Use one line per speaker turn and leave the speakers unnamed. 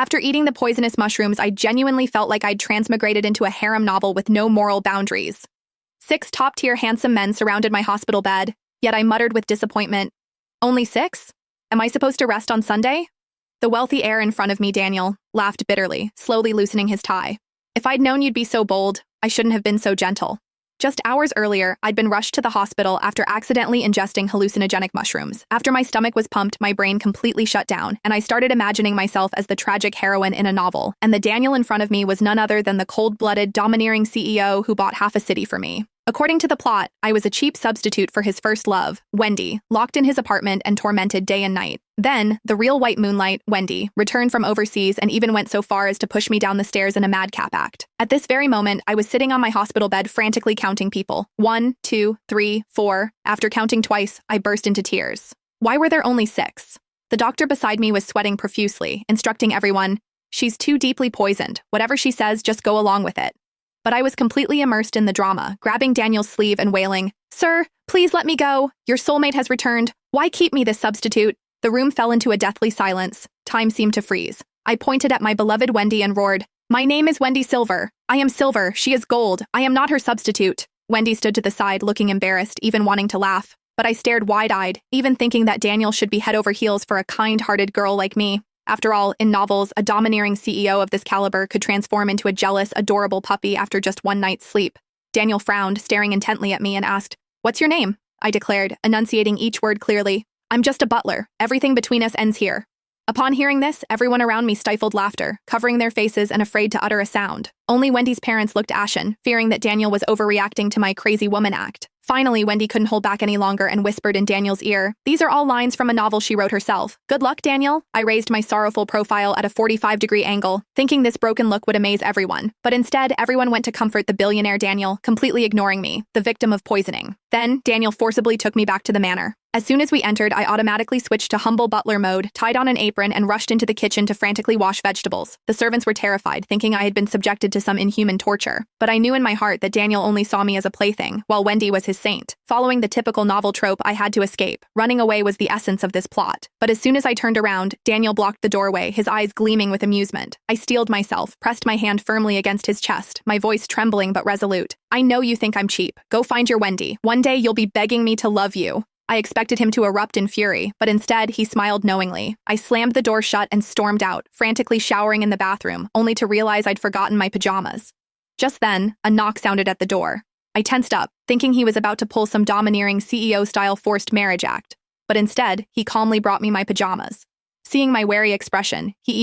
After eating the poisonous mushrooms, I genuinely felt like I'd transmigrated into a harem novel with no moral boundaries. 6 top-tier handsome men surrounded my hospital bed, yet I muttered with disappointment, "Only 6? Am I supposed to rest on Sunday?" The wealthy heir in front of me, Daniel, laughed bitterly, slowly loosening his tie. "If I'd known you'd be so bold, I shouldn't have been so gentle." Just hours earlier, I'd been rushed to the hospital after accidentally ingesting hallucinogenic mushrooms. After my stomach was pumped, my brain completely shut down, and I started imagining myself as the tragic heroine in a novel, and the Daniel in front of me was none other than the cold-blooded, domineering CEO who bought half a city for me. According to the plot, I was a cheap substitute for his first love, Wendy, locked in his apartment and tormented day and night. Then, the real white moonlight, Wendy, returned from overseas and even went so far as to push me down the stairs in a madcap act. At this very moment, I was sitting on my hospital bed frantically counting people. 1, 2, 3, 4. After counting twice, I burst into tears. Why were there only 6? The doctor beside me was sweating profusely, instructing everyone, "She's too deeply poisoned. Whatever she says, just go along with it." But I was completely immersed in the drama, grabbing Daniel's sleeve and wailing, "Sir, please let me go. Your soulmate has returned. Why keep me this substitute?" The room fell into a deathly silence. Time seemed to freeze. I pointed at my beloved Wendy and roared, "My name is Wendy Silver. I am silver. She is gold. I am not her substitute." Wendy stood to the side, looking embarrassed, even wanting to laugh. But I stared wide-eyed, even thinking that Daniel should be head over heels for a kind-hearted girl like me. After all, in novels, a domineering CEO of this caliber could transform into a jealous, adorable puppy after just one night's sleep. Daniel frowned, staring intently at me, and asked, "What's your name?" I declared, enunciating each word clearly. "I'm just a butler. Everything between us ends here." Upon hearing this, everyone around me stifled laughter, covering their faces and afraid to utter a sound. Only Wendy's parents looked ashen, fearing that Daniel was overreacting to my crazy woman act. Finally, Wendy couldn't hold back any longer and whispered in Daniel's ear, "These are all lines from a novel she wrote herself. Good luck, Daniel." I raised my sorrowful profile at a 45-degree angle, thinking this broken look would amaze everyone. But instead, everyone went to comfort the billionaire Daniel, completely ignoring me, the victim of poisoning. Then, Daniel forcibly took me back to the manor. As soon as we entered, I automatically switched to humble butler mode, tied on an apron, and rushed into the kitchen to frantically wash vegetables. The servants were terrified, thinking I had been subjected to some inhuman torture. But I knew in my heart that Daniel only saw me as a plaything, while Wendy was his saint. Following the typical novel trope, I had to escape. Running away was the essence of this plot. But as soon as I turned around, Daniel blocked the doorway, his eyes gleaming with amusement. I steeled myself, pressed my hand firmly against his chest, my voice trembling but resolute. "I know you think I'm cheap. Go find your Wendy. One day you'll be begging me to love you." I expected him to erupt in fury, but instead he smiled knowingly. I slammed the door shut and stormed out, frantically showering in the bathroom, only to realize I'd forgotten my pajamas. Just then, a knock sounded at the door. I tensed up, thinking he was about to pull some domineering CEO-style forced marriage act. But instead, he calmly brought me my pajamas. Seeing my wary expression, he even